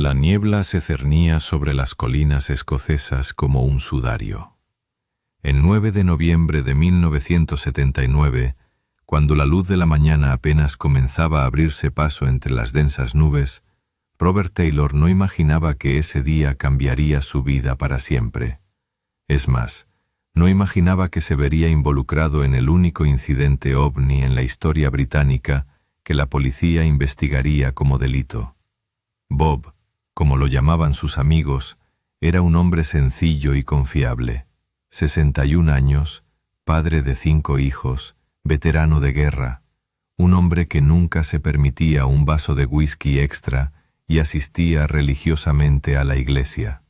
La niebla se cernía sobre las colinas escocesas como un sudario. El 9 de noviembre de 1979, cuando la luz de la mañana apenas comenzaba a abrirse paso entre las densas nubes, Robert Taylor no imaginaba que ese día cambiaría su vida para siempre. Es más, no imaginaba que se vería involucrado en el único incidente ovni en la historia británica que la policía investigaría como delito. Bob, como lo llamaban sus amigos, era un hombre sencillo y confiable. 61 años, padre de 5 hijos, veterano de guerra, un hombre que nunca se permitía un vaso de whisky extra y asistía religiosamente a la iglesia.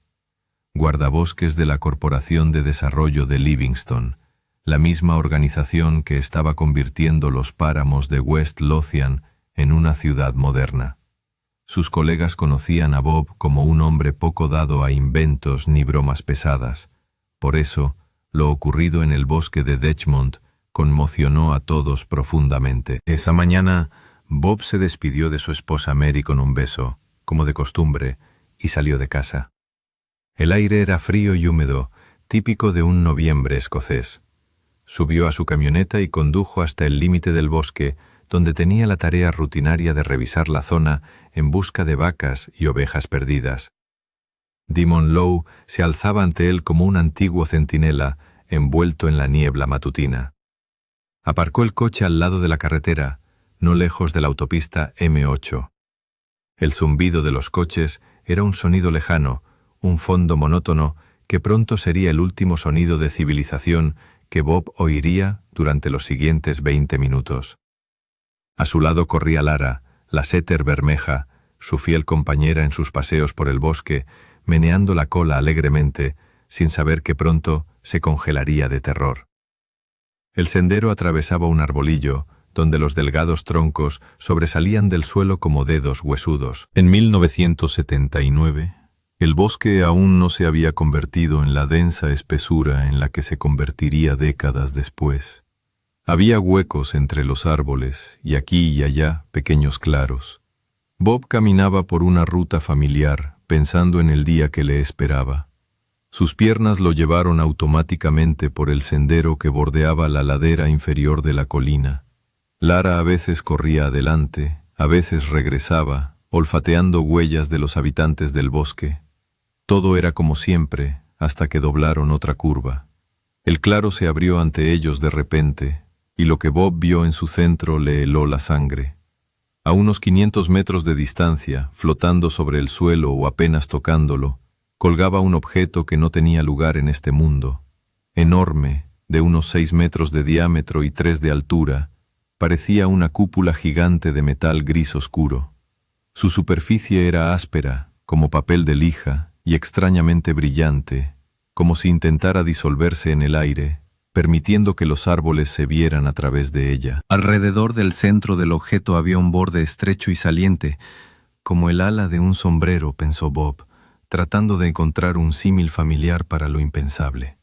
Guardabosques de la Corporación de Desarrollo de Livingston, la misma organización que estaba convirtiendo los páramos de West Lothian en una ciudad moderna. Sus colegas conocían a Bob como un hombre poco dado a inventos ni bromas pesadas. Por eso, lo ocurrido en el bosque de Dechmont conmocionó a todos profundamente. Esa mañana, Bob se despidió de su esposa Mary con un beso, como de costumbre, y salió de casa. El aire era frío y húmedo, típico de un noviembre escocés. Subió a su camioneta y condujo hasta el límite del bosque, donde tenía la tarea rutinaria de revisar la zona en busca de vacas y ovejas perdidas. Demon Lowe se alzaba ante él como un antiguo centinela envuelto en la niebla matutina. Aparcó el coche al lado de la carretera, no lejos de la autopista M8. El zumbido de los coches era un sonido lejano, un fondo monótono que pronto sería el último sonido de civilización que Bob oiría durante los siguientes 20 minutos. A su lado corría Lara, la setter bermeja, su fiel compañera en sus paseos por el bosque, meneando la cola alegremente, sin saber que pronto se congelaría de terror. El sendero atravesaba un arbolillo, donde los delgados troncos sobresalían del suelo como dedos huesudos. En 1979, el bosque aún no se había convertido en la densa espesura en la que se convertiría décadas después. Había huecos entre los árboles y aquí y allá pequeños claros. Bob caminaba por una ruta familiar, pensando en el día que le esperaba. Sus piernas lo llevaron automáticamente por el sendero que bordeaba la ladera inferior de la colina. Lara a veces corría adelante, a veces regresaba, olfateando huellas de los habitantes del bosque. Todo era como siempre, hasta que doblaron otra curva. El claro se abrió ante ellos de repente, y lo que Bob vio en su centro le heló la sangre. A unos 500 metros de distancia, flotando sobre el suelo o apenas tocándolo, colgaba un objeto que no tenía lugar en este mundo. Enorme, de unos 6 metros de diámetro y 3 de altura, parecía una cúpula gigante de metal gris oscuro. Su superficie era áspera, como papel de lija, y extrañamente brillante, como si intentara disolverse en el aire, permitiendo que los árboles se vieran a través de ella. Alrededor del centro del objeto había un borde estrecho y saliente, como el ala de un sombrero, pensó Bob, tratando de encontrar un símil familiar para lo impensable.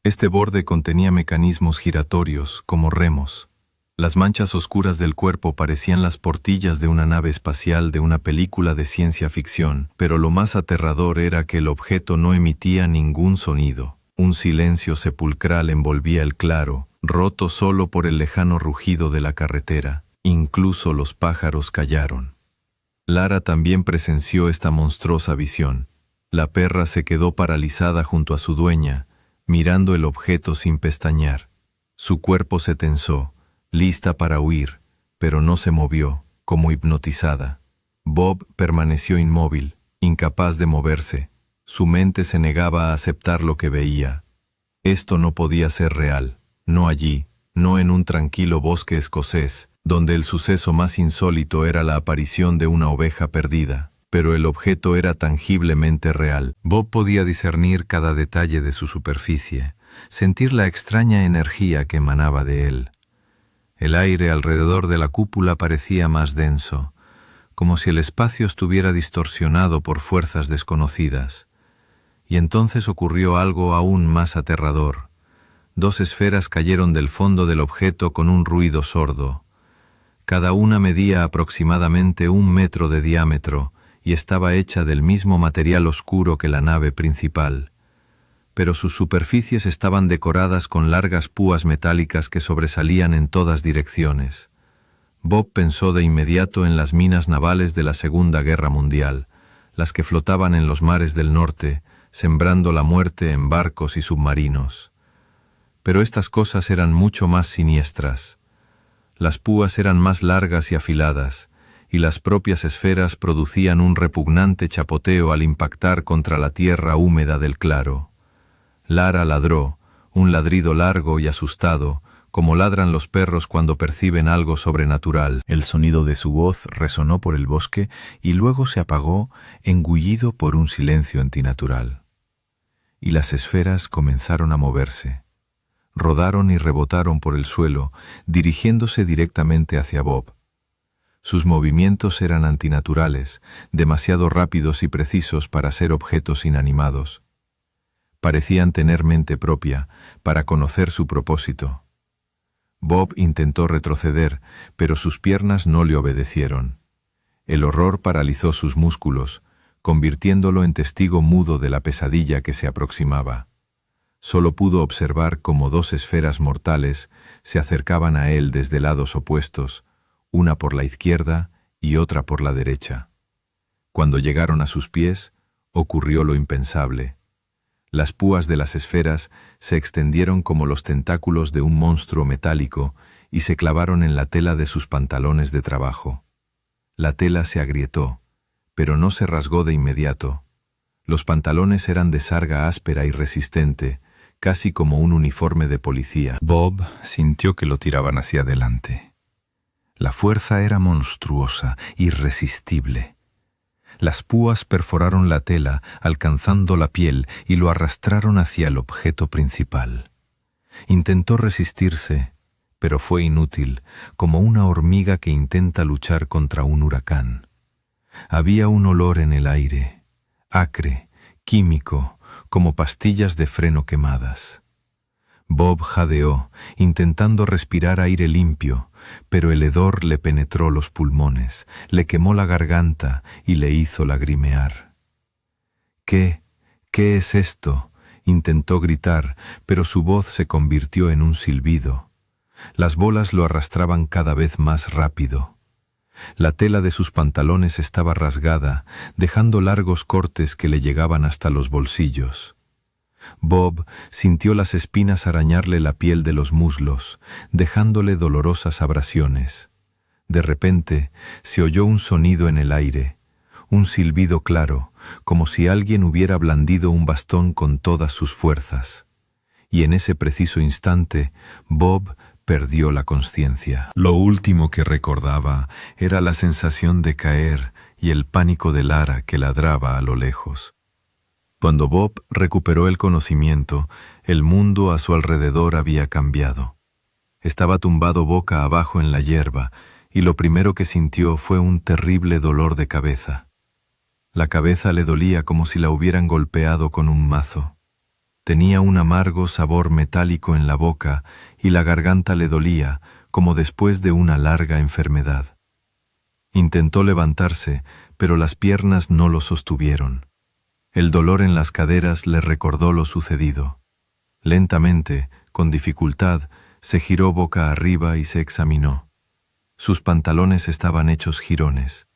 Este borde contenía mecanismos giratorios, como remos. Las manchas oscuras del cuerpo parecían las portillas de una nave espacial de una película de ciencia ficción, pero lo más aterrador era que el objeto no emitía ningún sonido. Un silencio sepulcral envolvía el claro, roto solo por el lejano rugido de la carretera. Incluso los pájaros callaron. Lara también presenció esta monstruosa visión. La perra se quedó paralizada junto a su dueña, mirando el objeto sin pestañear. Su cuerpo se tensó, lista para huir, pero no se movió, como hipnotizada. Bob permaneció inmóvil, incapaz de moverse. Su mente se negaba a aceptar lo que veía. Esto no podía ser real, no allí, no en un tranquilo bosque escocés, donde el suceso más insólito era la aparición de una oveja perdida. Pero el objeto era tangiblemente real. Bob podía discernir cada detalle de su superficie, sentir la extraña energía que emanaba de él. El aire alrededor de la cúpula parecía más denso, como si el espacio estuviera distorsionado por fuerzas desconocidas. Y entonces ocurrió algo aún más aterrador. 2 esferas cayeron del fondo del objeto con un ruido sordo. Cada una medía aproximadamente 1 metro de diámetro y estaba hecha del mismo material oscuro que la nave principal, pero sus superficies estaban decoradas con largas púas metálicas que sobresalían en todas direcciones. Bob pensó de inmediato en las minas navales de la Segunda Guerra Mundial, las que flotaban en los mares del norte, sembrando la muerte en barcos y submarinos. Pero estas cosas eran mucho más siniestras. Las púas eran más largas y afiladas, y las propias esferas producían un repugnante chapoteo al impactar contra la tierra húmeda del claro. Lara ladró, un ladrido largo y asustado, como ladran los perros cuando perciben algo sobrenatural. El sonido de su voz resonó por el bosque y luego se apagó, engullido por un silencio antinatural. Y las esferas comenzaron a moverse. Rodaron y rebotaron por el suelo, dirigiéndose directamente hacia Bob. Sus movimientos eran antinaturales, demasiado rápidos y precisos para ser objetos inanimados. Parecían tener mente propia, para conocer su propósito. Bob intentó retroceder, pero sus piernas no le obedecieron. El horror paralizó sus músculos, convirtiéndolo en testigo mudo de la pesadilla que se aproximaba. Solo pudo observar cómo dos esferas mortales se acercaban a él desde lados opuestos, una por la izquierda y otra por la derecha. Cuando llegaron a sus pies, ocurrió lo impensable. Las púas de las esferas se extendieron como los tentáculos de un monstruo metálico y se clavaron en la tela de sus pantalones de trabajo. La tela se agrietó, pero no se rasgó de inmediato. Los pantalones eran de sarga áspera y resistente, casi como un uniforme de policía. Bob sintió que lo tiraban hacia adelante. La fuerza era monstruosa, irresistible. Las púas perforaron la tela, alcanzando la piel, y lo arrastraron hacia el objeto principal. Intentó resistirse, pero fue inútil, como una hormiga que intenta luchar contra un huracán. Había un olor en el aire, acre, químico, como pastillas de freno quemadas. Bob jadeó, intentando respirar aire limpio, pero el hedor le penetró los pulmones, le quemó la garganta y le hizo lagrimear. ¿Qué es esto?, intentó gritar, pero su voz se convirtió en un silbido. Las bolas lo arrastraban cada vez más rápido. La tela de sus pantalones estaba rasgada, dejando largos cortes que le llegaban hasta los bolsillos. Bob sintió las espinas arañarle la piel de los muslos, dejándole dolorosas abrasiones. De repente se oyó un sonido en el aire, un silbido claro, como si alguien hubiera blandido un bastón con todas sus fuerzas. Y en ese preciso instante, Bob perdió la consciencia. Lo último que recordaba era la sensación de caer y el pánico de Lara que ladraba a lo lejos. Cuando Bob recuperó el conocimiento, el mundo a su alrededor había cambiado. Estaba tumbado boca abajo en la hierba, y lo primero que sintió fue un terrible dolor de cabeza. La cabeza le dolía como si la hubieran golpeado con un mazo. Tenía un amargo sabor metálico en la boca y la garganta le dolía, como después de una larga enfermedad. Intentó levantarse, pero las piernas no lo sostuvieron. El dolor en las caderas le recordó lo sucedido. Lentamente, con dificultad, se giró boca arriba y se examinó. Sus pantalones estaban hechos jirones.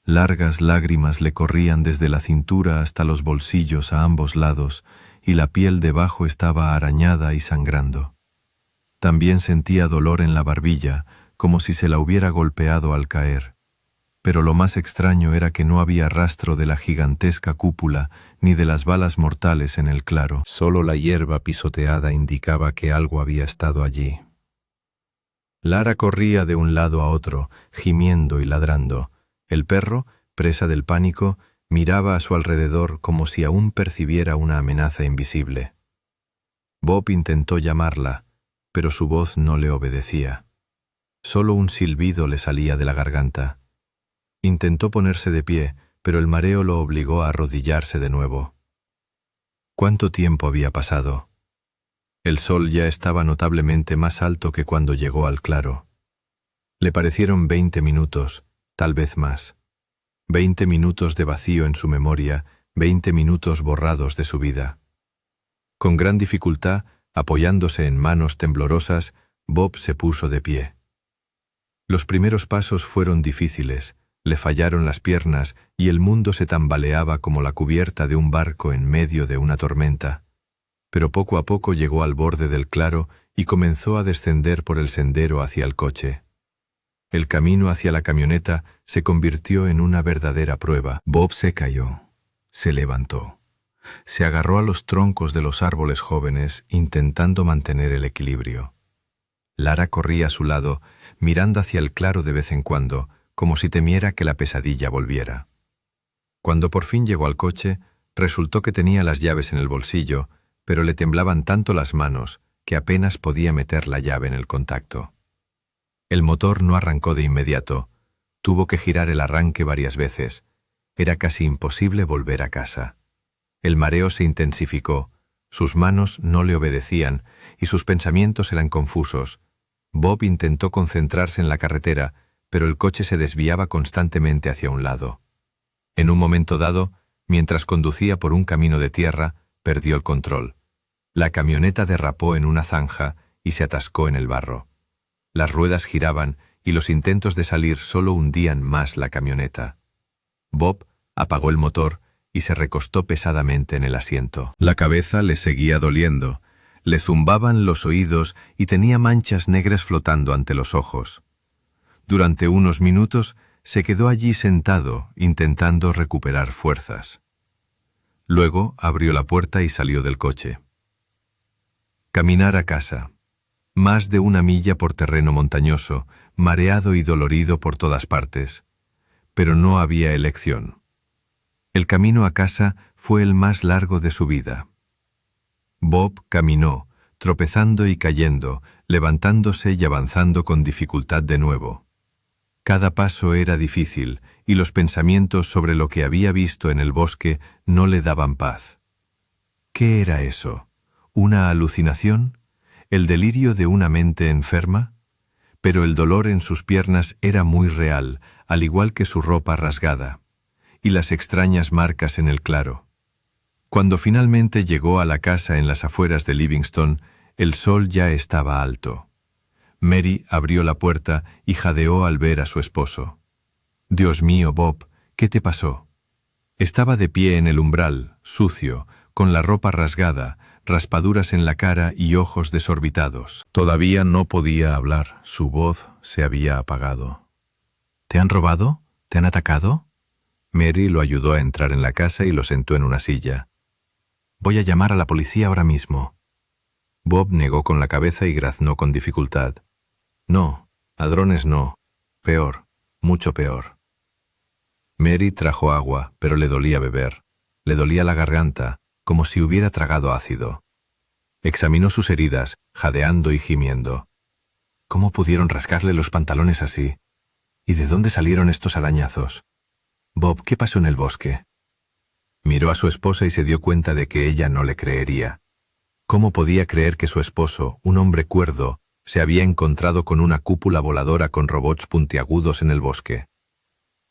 Largas lágrimas le corrían desde la cintura hasta los bolsillos a ambos lados, y la piel debajo estaba arañada y sangrando. También sentía dolor en la barbilla, como si se la hubiera golpeado al caer. Pero lo más extraño era que no había rastro de la gigantesca cúpula ni de las balas mortales en el claro. Solo la hierba pisoteada indicaba que algo había estado allí. Lara corría de un lado a otro, gimiendo y ladrando. El perro, presa del pánico, miraba a su alrededor como si aún percibiera una amenaza invisible. Bob intentó llamarla, pero su voz no le obedecía. Solo un silbido le salía de la garganta. Intentó ponerse de pie, pero el mareo lo obligó a arrodillarse de nuevo. ¿Cuánto tiempo había pasado? El sol ya estaba notablemente más alto que cuando llegó al claro. Le parecieron 20 minutos, tal vez más. 20 minutos de vacío en su memoria, 20 minutos borrados de su vida. Con gran dificultad, apoyándose en manos temblorosas, Bob se puso de pie. Los primeros pasos fueron difíciles, le fallaron las piernas y el mundo se tambaleaba como la cubierta de un barco en medio de una tormenta. Pero poco a poco llegó al borde del claro y comenzó a descender por el sendero hacia el coche. El camino hacia la camioneta se convirtió en una verdadera prueba. Bob se cayó, se levantó, se agarró a los troncos de los árboles jóvenes intentando mantener el equilibrio. Lara corría a su lado, mirando hacia el claro de vez en cuando, como si temiera que la pesadilla volviera. Cuando por fin llegó al coche, resultó que tenía las llaves en el bolsillo, pero le temblaban tanto las manos que apenas podía meter la llave en el contacto. El motor no arrancó de inmediato. Tuvo que girar el arranque varias veces. Era casi imposible volver a casa. El mareo se intensificó, sus manos no le obedecían y sus pensamientos eran confusos. Bob intentó concentrarse en la carretera, pero el coche se desviaba constantemente hacia un lado. En un momento dado, mientras conducía por un camino de tierra, perdió el control. La camioneta derrapó en una zanja y se atascó en el barro. Las ruedas giraban y los intentos de salir solo hundían más la camioneta. Bob apagó el motor y se recostó pesadamente en el asiento. La cabeza le seguía doliendo, le zumbaban los oídos y tenía manchas negras flotando ante los ojos. Durante unos minutos se quedó allí sentado, intentando recuperar fuerzas. Luego abrió la puerta y salió del coche. Caminar a casa. Más de 1 milla por terreno montañoso, mareado y dolorido por todas partes. Pero no había elección. El camino a casa fue el más largo de su vida. Bob caminó, tropezando y cayendo, levantándose y avanzando con dificultad de nuevo. Cada paso era difícil y los pensamientos sobre lo que había visto en el bosque no le daban paz. ¿Qué era eso? ¿Una alucinación? ¿El delirio de una mente enferma? Pero el dolor en sus piernas era muy real, al igual que su ropa rasgada, y las extrañas marcas en el claro. Cuando finalmente llegó a la casa en las afueras de Livingston, el sol ya estaba alto. Mary abrió la puerta y jadeó al ver a su esposo. «Dios mío, Bob, ¿qué te pasó?» Estaba de pie en el umbral, sucio, con la ropa rasgada, raspaduras en la cara y ojos desorbitados. Todavía no podía hablar, su voz se había apagado. «¿Te han robado? ¿Te han atacado?» Mary lo ayudó a entrar en la casa y lo sentó en una silla. «Voy a llamar a la policía ahora mismo». Bob negó con la cabeza y graznó con dificultad. «No, ladrones no. Peor, mucho peor». Mary trajo agua, pero le dolía beber. Le dolía la garganta, como si hubiera tragado ácido. Examinó sus heridas, jadeando y gimiendo. ¿Cómo pudieron rasgarle los pantalones así? ¿Y de dónde salieron estos arañazos? Bob, ¿qué pasó en el bosque? Miró a su esposa y se dio cuenta de que ella no le creería. ¿Cómo podía creer que su esposo, un hombre cuerdo, se había encontrado con una cúpula voladora con robots puntiagudos en el bosque?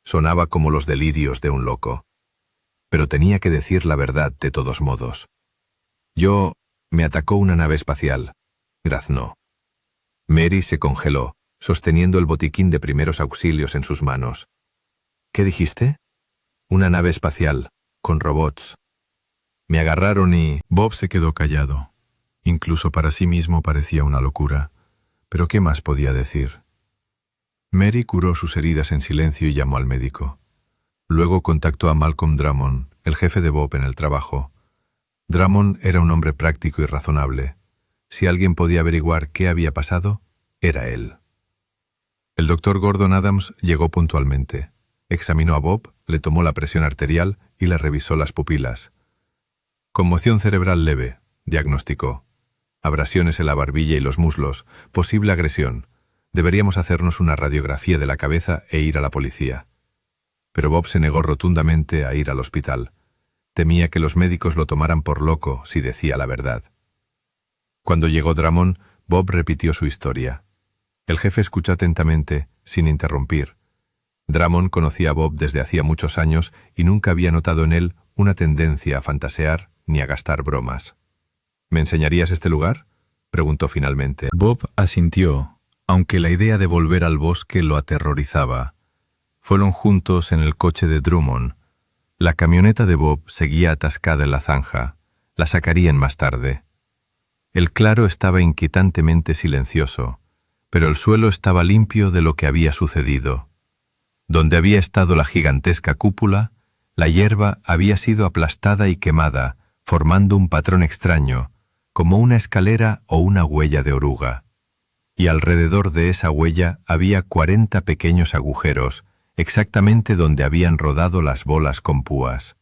Sonaba como los delirios de un loco. Pero tenía que decir la verdad de todos modos. Me atacó una nave espacial, graznó. Mary se congeló, sosteniendo el botiquín de primeros auxilios en sus manos. ¿Qué dijiste? Una nave espacial, con robots. Me agarraron y... Bob se quedó callado. Incluso para sí mismo parecía una locura. Pero ¿qué más podía decir? Mary curó sus heridas en silencio y llamó al médico. Luego contactó a Malcolm Drummond, el jefe de Bob en el trabajo. Drummond era un hombre práctico y razonable. Si alguien podía averiguar qué había pasado, era él. El doctor Gordon Adams llegó puntualmente. Examinó a Bob, le tomó la presión arterial y le revisó las pupilas. Conmoción cerebral leve, diagnosticó. Abrasiones en la barbilla y los muslos, posible agresión. Deberíamos hacernos una radiografía de la cabeza e ir a la policía. Pero Bob se negó rotundamente a ir al hospital. Temía que los médicos lo tomaran por loco si decía la verdad. Cuando llegó Drummond, Bob repitió su historia. El jefe escuchó atentamente, sin interrumpir. Drummond conocía a Bob desde hacía muchos años y nunca había notado en él una tendencia a fantasear ni a gastar bromas. ¿Me enseñarías este lugar?, preguntó finalmente. Bob asintió, aunque la idea de volver al bosque lo aterrorizaba. Fueron juntos en el coche de Drummond. La camioneta de Bob seguía atascada en la zanja. La sacarían más tarde. El claro estaba inquietantemente silencioso, pero el suelo estaba limpio de lo que había sucedido. Donde había estado la gigantesca cúpula, la hierba había sido aplastada y quemada, formando un patrón extraño, como una escalera o una huella de oruga. Y alrededor de esa huella había 40 pequeños agujeros, exactamente donde habían rodado las bolas con púas.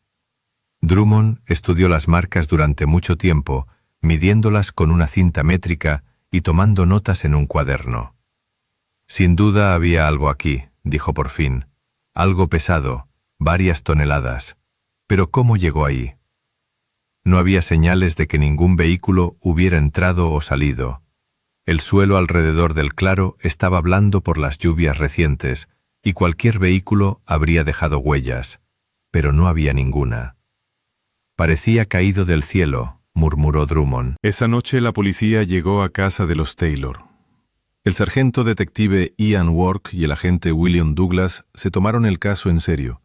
Drummond estudió las marcas durante mucho tiempo, midiéndolas con una cinta métrica y tomando notas en un cuaderno. Sin duda había algo aquí, dijo por fin. Algo pesado, varias toneladas. Pero ¿cómo llegó ahí? No había señales de que ningún vehículo hubiera entrado o salido. El suelo alrededor del claro estaba blando por las lluvias recientes, y cualquier vehículo habría dejado huellas, pero no había ninguna. Parecía caído del cielo, murmuró Drummond. Esa noche la policía llegó a casa de los Taylor. El sargento detective Ian Work y el agente William Douglas se tomaron el caso en serio.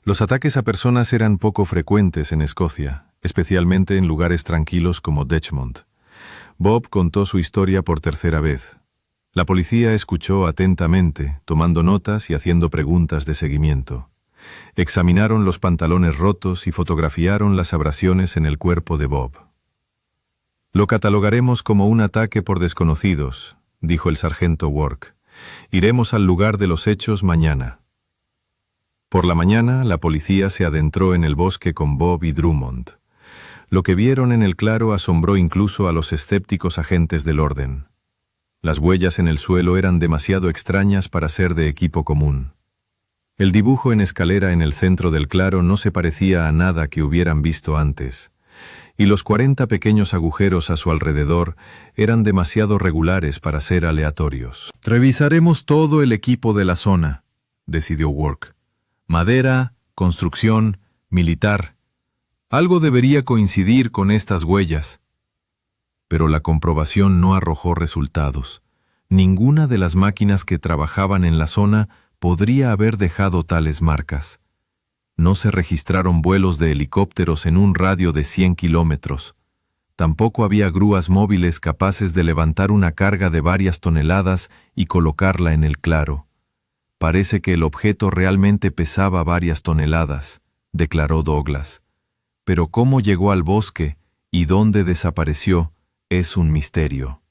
Los ataques a personas eran poco frecuentes en Escocia, especialmente en lugares tranquilos como Dechmont. Bob contó su historia por tercera vez. La policía escuchó atentamente, tomando notas y haciendo preguntas de seguimiento. Examinaron los pantalones rotos y fotografiaron las abrasiones en el cuerpo de Bob. «Lo catalogaremos como un ataque por desconocidos», dijo el sargento Work. «Iremos al lugar de los hechos mañana». Por la mañana, la policía se adentró en el bosque con Bob y Drummond. Lo que vieron en el claro asombró incluso a los escépticos agentes del orden. Las huellas en el suelo eran demasiado extrañas para ser de equipo común. El dibujo en escalera en el centro del claro no se parecía a nada que hubieran visto antes, y los 40 pequeños agujeros a su alrededor eran demasiado regulares para ser aleatorios. «Revisaremos todo el equipo de la zona», decidió Work. «Madera, construcción, militar. Algo debería coincidir con estas huellas». Pero la comprobación no arrojó resultados. Ninguna de las máquinas que trabajaban en la zona podría haber dejado tales marcas. No se registraron vuelos de helicópteros en un radio de 100 kilómetros. Tampoco había grúas móviles capaces de levantar una carga de varias toneladas y colocarla en el claro. «Parece que el objeto realmente pesaba varias toneladas», declaró Douglas. «Pero cómo llegó al bosque y dónde desapareció es un misterio».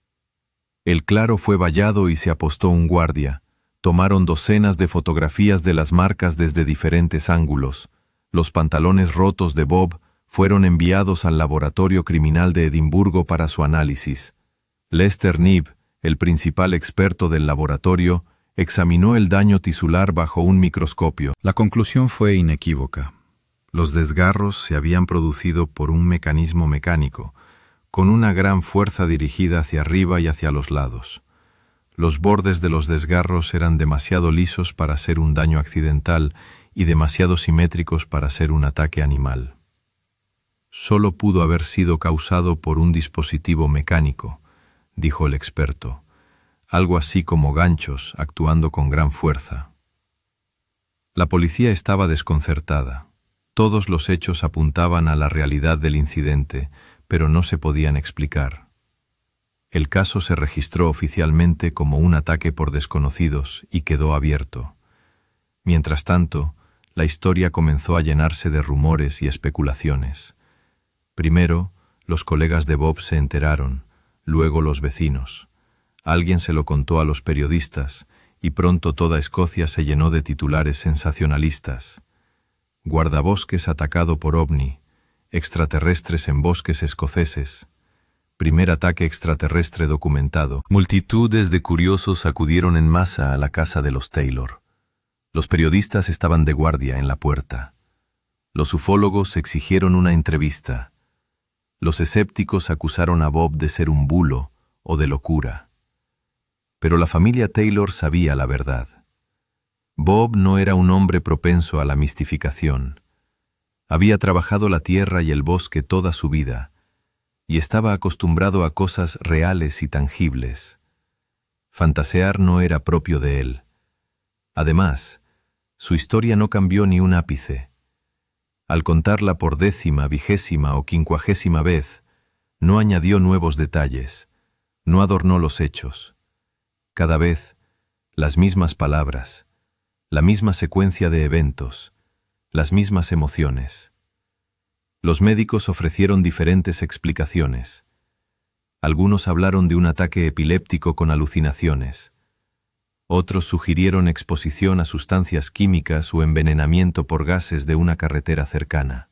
El claro fue vallado y se apostó un guardia. Tomaron docenas de fotografías de las marcas desde diferentes ángulos. Los pantalones rotos de Bob fueron enviados al laboratorio criminal de Edimburgo para su análisis. Lester Knibb, el principal experto del laboratorio, examinó el daño tisular bajo un microscopio. La conclusión fue inequívoca. Los desgarros se habían producido por un mecanismo mecánico, con una gran fuerza dirigida hacia arriba y hacia los lados. Los bordes de los desgarros eran demasiado lisos para ser un daño accidental y demasiado simétricos para ser un ataque animal. Solo pudo haber sido causado por un dispositivo mecánico, dijo el experto, algo así como ganchos actuando con gran fuerza. La policía estaba desconcertada. Todos los hechos apuntaban a la realidad del incidente, pero no se podían explicar. El caso se registró oficialmente como un ataque por desconocidos y quedó abierto. Mientras tanto, la historia comenzó a llenarse de rumores y especulaciones. Primero, los colegas de Bob se enteraron, luego los vecinos. Alguien se lo contó a los periodistas y pronto toda Escocia se llenó de titulares sensacionalistas. Guardabosques atacado por ovni, extraterrestres en bosques escoceses, primer ataque extraterrestre documentado. Multitudes de curiosos acudieron en masa a la casa de los Taylor. Los periodistas estaban de guardia en la puerta. Los ufólogos exigieron una entrevista. Los escépticos acusaron a Bob de ser un bulo o de locura. Pero la familia Taylor sabía la verdad. Bob no era un hombre propenso a la mistificación. Había trabajado la tierra y el bosque toda su vida, y estaba acostumbrado a cosas reales y tangibles. Fantasear no era propio de él. Además, su historia no cambió ni un ápice. Al contarla por 10ª, 20ª o 50ª vez, no añadió nuevos detalles, no adornó los hechos. Cada vez, las mismas palabras, la misma secuencia de eventos, las mismas emociones. Los médicos ofrecieron diferentes explicaciones. Algunos hablaron de un ataque epiléptico con alucinaciones. Otros sugirieron exposición a sustancias químicas o envenenamiento por gases de una carretera cercana.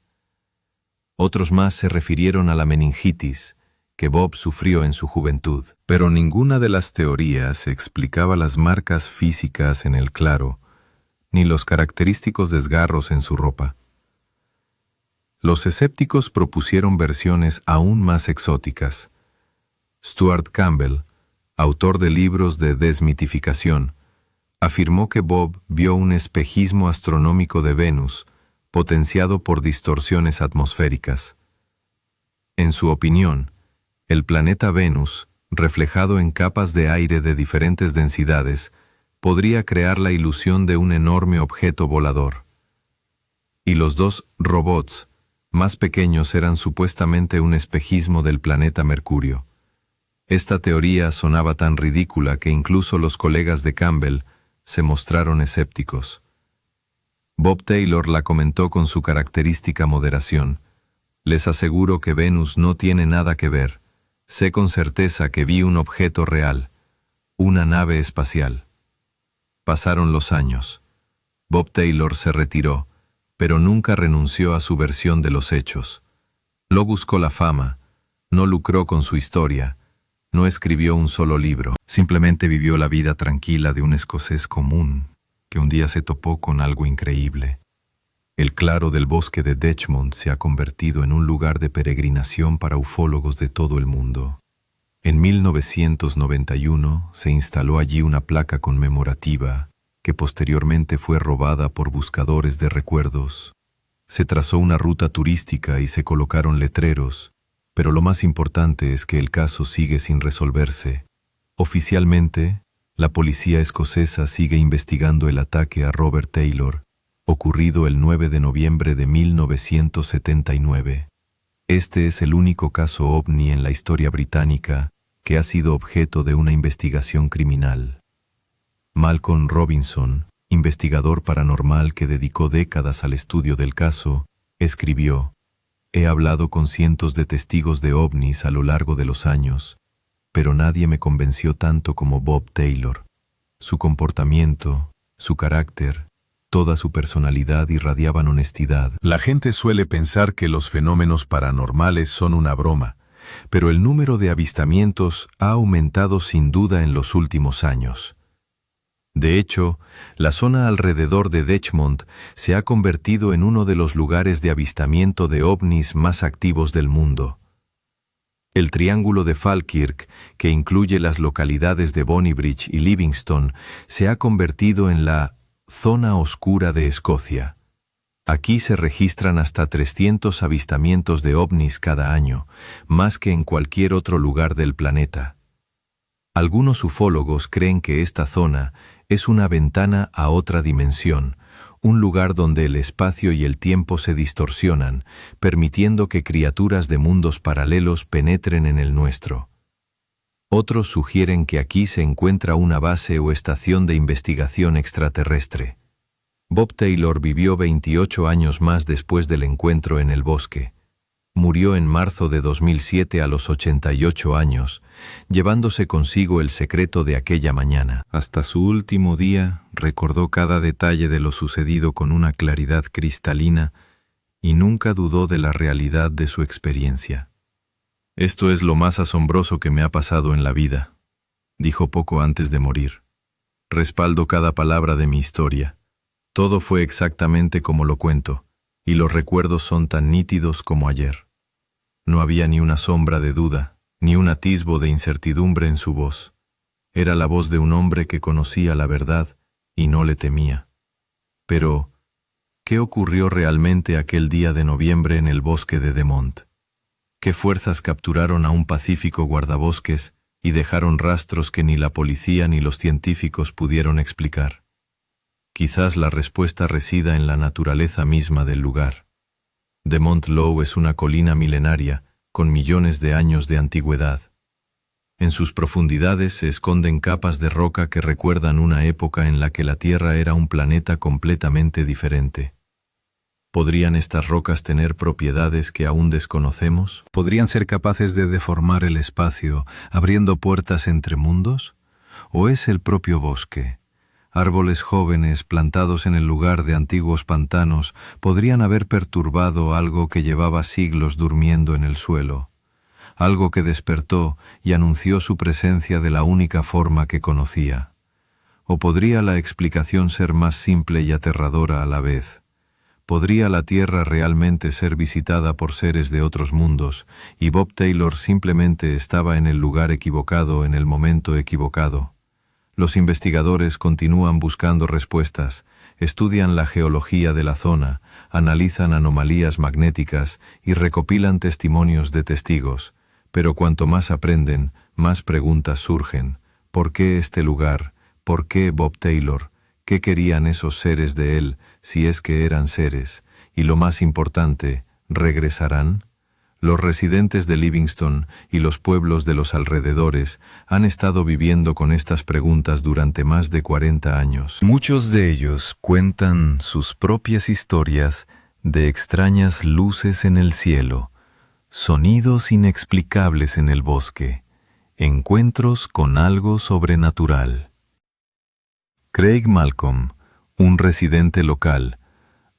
Otros más se refirieron a la meningitis que Bob sufrió en su juventud. Pero ninguna de las teorías explicaba las marcas físicas en el claro, ni los característicos desgarros en su ropa. Los escépticos propusieron versiones aún más exóticas. Stuart Campbell, autor de libros de desmitificación, afirmó que Bob vio un espejismo astronómico de Venus, potenciado por distorsiones atmosféricas. En su opinión, el planeta Venus, reflejado en capas de aire de diferentes densidades, podría crear la ilusión de un enorme objeto volador. Y los dos robots más pequeños eran supuestamente un espejismo del planeta Mercurio. Esta teoría sonaba tan ridícula que incluso los colegas de Campbell se mostraron escépticos. Bob Taylor la comentó con su característica moderación. Les aseguro que Venus no tiene nada que ver. Sé con certeza que vi un objeto real, una nave espacial. Pasaron los años. Bob Taylor se retiró, pero nunca renunció a su versión de los hechos. No buscó la fama, no lucró con su historia, no escribió un solo libro. Simplemente vivió la vida tranquila de un escocés común, que un día se topó con algo increíble. El claro del bosque de Dechmont se ha convertido en un lugar de peregrinación para ufólogos de todo el mundo. En 1991 se instaló allí una placa conmemorativa que posteriormente fue robada por buscadores de recuerdos. Se trazó una ruta turística y se colocaron letreros, pero lo más importante es que el caso sigue sin resolverse. Oficialmente, la policía escocesa sigue investigando el ataque a Robert Taylor, ocurrido el 9 de noviembre de 1979. Este es el único caso ovni en la historia británica que ha sido objeto de una investigación criminal. Malcolm Robinson, investigador paranormal que dedicó décadas al estudio del caso, escribió: «He hablado con cientos de testigos de ovnis a lo largo de los años, pero nadie me convenció tanto como Bob Taylor. Su comportamiento, su carácter, toda su personalidad irradiaban honestidad». La gente suele pensar que los fenómenos paranormales son una broma, pero el número de avistamientos ha aumentado sin duda en los últimos años. De hecho, la zona alrededor de Dechmont se ha convertido en uno de los lugares de avistamiento de ovnis más activos del mundo. El Triángulo de Falkirk, que incluye las localidades de Bonnybridge y Livingston, se ha convertido en la zona oscura de Escocia. Aquí se registran hasta 300 avistamientos de ovnis cada año, más que en cualquier otro lugar del planeta. Algunos ufólogos creen que esta zona es una ventana a otra dimensión, un lugar donde el espacio y el tiempo se distorsionan, permitiendo que criaturas de mundos paralelos penetren en el nuestro. Otros sugieren que aquí se encuentra una base o estación de investigación extraterrestre. Bob Taylor vivió 28 años más después del encuentro en el bosque. Murió en marzo de 2007 a los 88 años, llevándose consigo el secreto de aquella mañana. Hasta su último día recordó cada detalle de lo sucedido con una claridad cristalina y nunca dudó de la realidad de su experiencia. «Esto es lo más asombroso que me ha pasado en la vida», dijo poco antes de morir. «Respaldo cada palabra de mi historia. Todo fue exactamente como lo cuento, y los recuerdos son tan nítidos como ayer». No había ni una sombra de duda, ni un atisbo de incertidumbre en su voz. Era la voz de un hombre que conocía la verdad y no le temía. Pero, ¿qué ocurrió realmente aquel día de noviembre en el bosque de Demont? ¿Qué fuerzas capturaron a un pacífico guardabosques y dejaron rastros que ni la policía ni los científicos pudieron explicar? Quizás la respuesta resida en la naturaleza misma del lugar. Demont Low es una colina milenaria con millones de años de antigüedad. En sus profundidades se esconden capas de roca que recuerdan una época en la que la Tierra era un planeta completamente diferente. ¿Podrían estas rocas tener propiedades que aún desconocemos? ¿Podrían ser capaces de deformar el espacio, abriendo puertas entre mundos? ¿O es el propio bosque? Árboles jóvenes plantados en el lugar de antiguos pantanos podrían haber perturbado algo que llevaba siglos durmiendo en el suelo, algo que despertó y anunció su presencia de la única forma que conocía. ¿O podría la explicación ser más simple y aterradora a la vez? ¿Podría la Tierra realmente ser visitada por seres de otros mundos y Bob Taylor simplemente estaba en el lugar equivocado en el momento equivocado? Los investigadores continúan buscando respuestas, estudian la geología de la zona, analizan anomalías magnéticas y recopilan testimonios de testigos, pero cuanto más aprenden, más preguntas surgen. ¿Por qué este lugar? ¿Por qué Bob Taylor? ¿Qué querían esos seres de él, si es que eran seres? Y lo más importante, ¿regresarán? Los residentes de Livingston y los pueblos de los alrededores han estado viviendo con estas preguntas durante más de 40 años. Muchos de ellos cuentan sus propias historias de extrañas luces en el cielo, sonidos inexplicables en el bosque, encuentros con algo sobrenatural. Craig Malcolm, un residente local,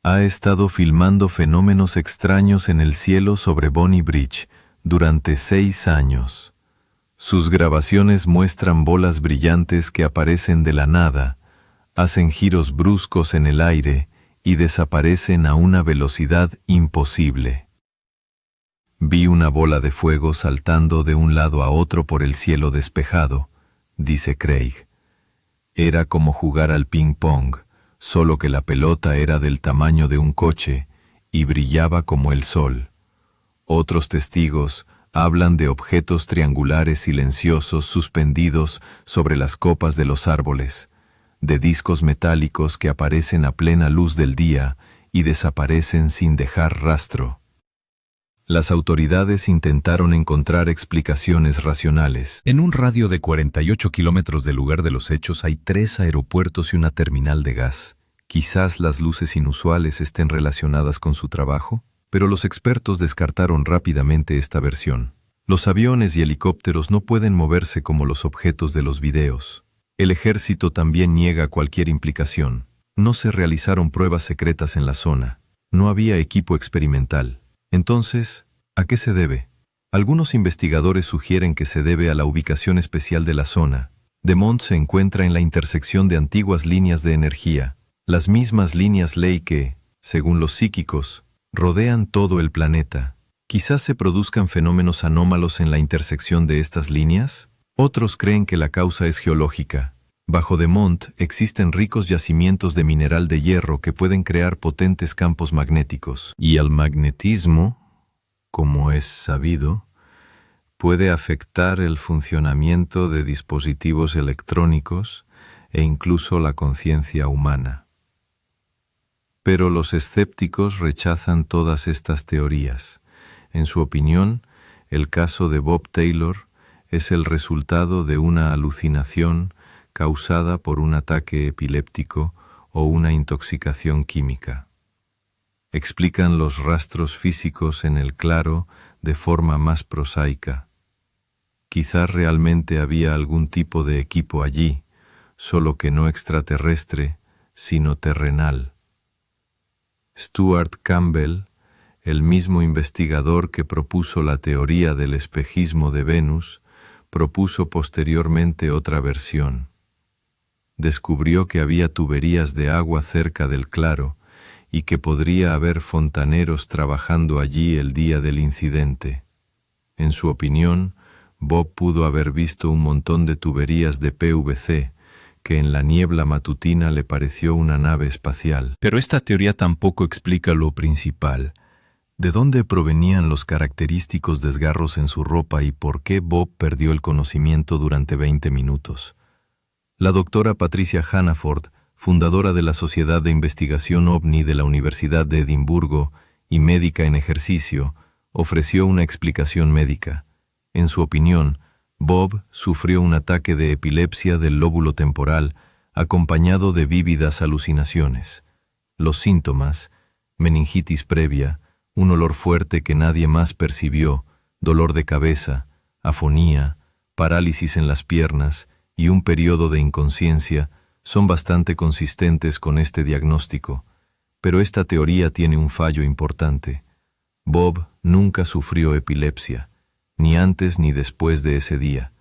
ha estado filmando fenómenos extraños en el cielo sobre Bonnie Bridge durante 6 años. Sus grabaciones muestran bolas brillantes que aparecen de la nada, hacen giros bruscos en el aire y desaparecen a una velocidad imposible. Vi una bola de fuego saltando de un lado a otro por el cielo despejado, dice Craig. Era como jugar al ping-pong, solo que la pelota era del tamaño de un coche y brillaba como el sol. Otros testigos hablan de objetos triangulares silenciosos suspendidos sobre las copas de los árboles, de discos metálicos que aparecen a plena luz del día y desaparecen sin dejar rastro. Las autoridades intentaron encontrar explicaciones racionales. En un radio de 48 kilómetros del lugar de los hechos hay 3 aeropuertos y una terminal de gas. Quizás las luces inusuales estén relacionadas con su trabajo, pero los expertos descartaron rápidamente esta versión. Los aviones y helicópteros no pueden moverse como los objetos de los videos. El ejército también niega cualquier implicación. No se realizaron pruebas secretas en la zona. No había equipo experimental. Entonces, ¿a qué se debe? Algunos investigadores sugieren que se debe a la ubicación especial de la zona. Demont se encuentra en la intersección de antiguas líneas de energía, las mismas líneas ley que, según los psíquicos, rodean todo el planeta. Quizás se produzcan fenómenos anómalos en la intersección de estas líneas. Otros creen que la causa es geológica. Bajo Demont existen ricos yacimientos de mineral de hierro que pueden crear potentes campos magnéticos. Y el magnetismo, como es sabido, puede afectar el funcionamiento de dispositivos electrónicos e incluso la conciencia humana. Pero los escépticos rechazan todas estas teorías. En su opinión, el caso de Bob Taylor es el resultado de una alucinación causada por un ataque epiléptico o una intoxicación química. Explican los rastros físicos en el claro de forma más prosaica. Quizás realmente había algún tipo de equipo allí, solo que no extraterrestre, sino terrenal. Stuart Campbell, el mismo investigador que propuso la teoría del espejismo de Venus, propuso posteriormente otra versión. Descubrió que había tuberías de agua cerca del claro y que podría haber fontaneros trabajando allí el día del incidente. En su opinión, Bob pudo haber visto un montón de tuberías de PVC que en la niebla matutina le pareció una nave espacial. Pero esta teoría tampoco explica lo principal. ¿De dónde provenían los característicos desgarros en su ropa y por qué Bob perdió el conocimiento durante 20 minutos? La doctora Patricia Hannaford, fundadora de la Sociedad de Investigación OVNI de la Universidad de Edimburgo y médica en ejercicio, ofreció una explicación médica. En su opinión, Bob sufrió un ataque de epilepsia del lóbulo temporal acompañado de vívidas alucinaciones. Los síntomas: meningitis previa, un olor fuerte que nadie más percibió, dolor de cabeza, afonía, parálisis en las piernas y un periodo de inconsciencia, son bastante consistentes con este diagnóstico, pero esta teoría tiene un fallo importante. Bob nunca sufrió epilepsia, ni antes ni después de ese día.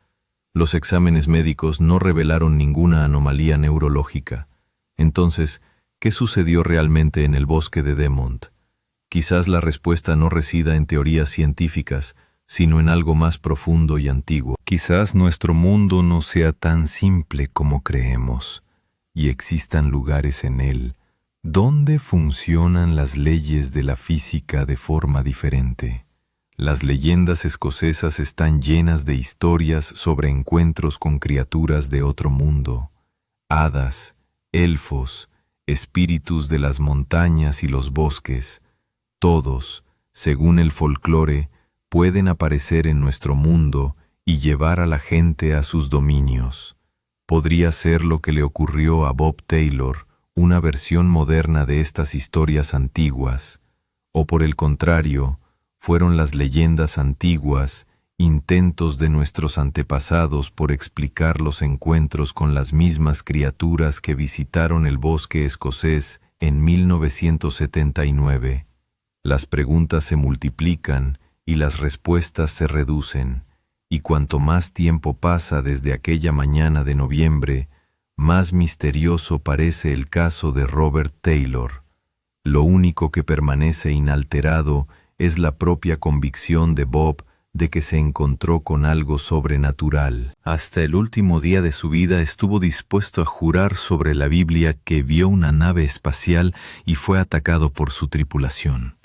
Los exámenes médicos no revelaron ninguna anomalía neurológica. Entonces, ¿qué sucedió realmente en el bosque de Demont? Quizás la respuesta no resida en teorías científicas, sino en algo más profundo y antiguo. Quizás nuestro mundo no sea tan simple como creemos, y existan lugares en él donde funcionan las leyes de la física de forma diferente. Las leyendas escocesas están llenas de historias sobre encuentros con criaturas de otro mundo, hadas, elfos, espíritus de las montañas y los bosques. Todos, según el folclore, pueden aparecer en nuestro mundo y llevar a la gente a sus dominios. Podría ser lo que le ocurrió a Bob Taylor, una versión moderna de estas historias antiguas, o por el contrario, fueron las leyendas antiguas, intentos de nuestros antepasados por explicar los encuentros con las mismas criaturas que visitaron el bosque escocés en 1979. Las preguntas se multiplican y las respuestas se reducen, y cuanto más tiempo pasa desde aquella mañana de noviembre, más misterioso parece el caso de Robert Taylor. Lo único que permanece inalterado es la propia convicción de Bob de que se encontró con algo sobrenatural. Hasta el último día de su vida estuvo dispuesto a jurar sobre la Biblia que vio una nave espacial y fue atacado por su tripulación.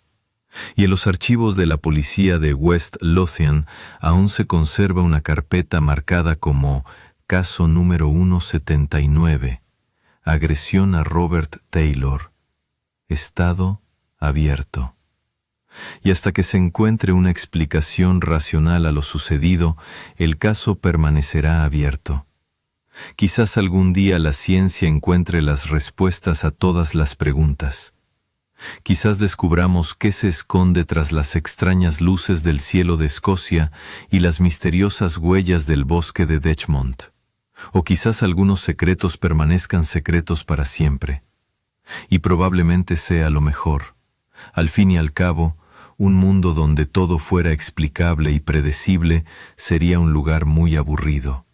Y en los archivos de la policía de West Lothian aún se conserva una carpeta marcada como Caso número 179, agresión a Robert Taylor, estado abierto. Y hasta que se encuentre una explicación racional a lo sucedido, el caso permanecerá abierto. Quizás algún día la ciencia encuentre las respuestas a todas las preguntas. Quizás descubramos qué se esconde tras las extrañas luces del cielo de Escocia y las misteriosas huellas del bosque de Detchmont. O quizás algunos secretos permanezcan secretos para siempre. Y probablemente sea lo mejor. Al fin y al cabo, un mundo donde todo fuera explicable y predecible sería un lugar muy aburrido.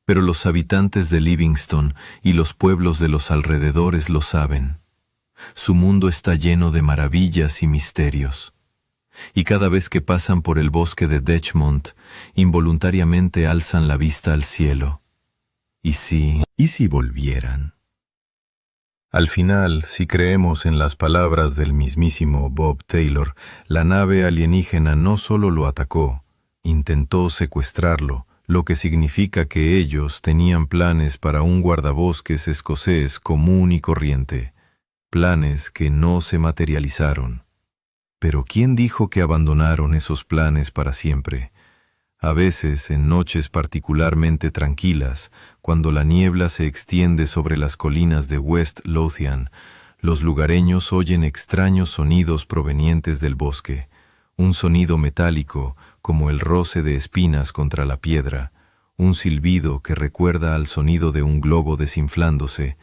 Pero los habitantes de Livingston y los pueblos de los alrededores lo saben. Su mundo está lleno de maravillas y misterios. Y cada vez que pasan por el bosque de Detchmont, involuntariamente alzan la vista al cielo. ¿Y si volvieran? Al final, si creemos en las palabras del mismísimo Bob Taylor, la nave alienígena no solo lo atacó, intentó secuestrarlo, lo que significa que ellos tenían planes para un guardabosques escocés común y corriente. Planes que no se materializaron. Pero ¿quién dijo que abandonaron esos planes para siempre? A veces, en noches particularmente tranquilas, cuando la niebla se extiende sobre las colinas de West Lothian, los lugareños oyen extraños sonidos provenientes del bosque, un sonido metálico como el roce de espinas contra la piedra, un silbido que recuerda al sonido de un globo desinflándose,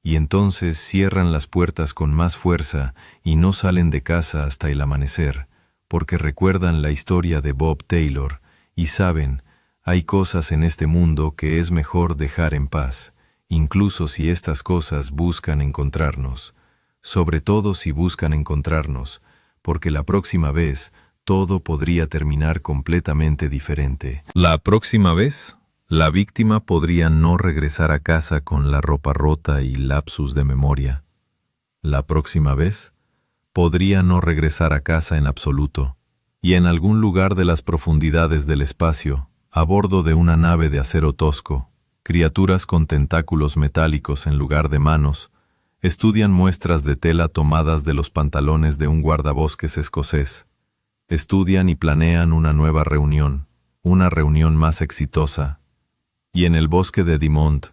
y entonces cierran las puertas con más fuerza y no salen de casa hasta el amanecer, porque recuerdan la historia de Bob Taylor y saben, hay cosas en este mundo que es mejor dejar en paz, incluso si estas cosas buscan encontrarnos, sobre todo si buscan encontrarnos, porque la próxima vez todo podría terminar completamente diferente. ¿La próxima vez? La víctima podría no regresar a casa con la ropa rota y lapsus de memoria. La próxima vez, podría no regresar a casa en absoluto, y en algún lugar de las profundidades del espacio, a bordo de una nave de acero tosco, criaturas con tentáculos metálicos en lugar de manos, estudian muestras de tela tomadas de los pantalones de un guardabosques escocés. Estudian y planean una nueva reunión, una reunión más exitosa. Y en el bosque de Dimont,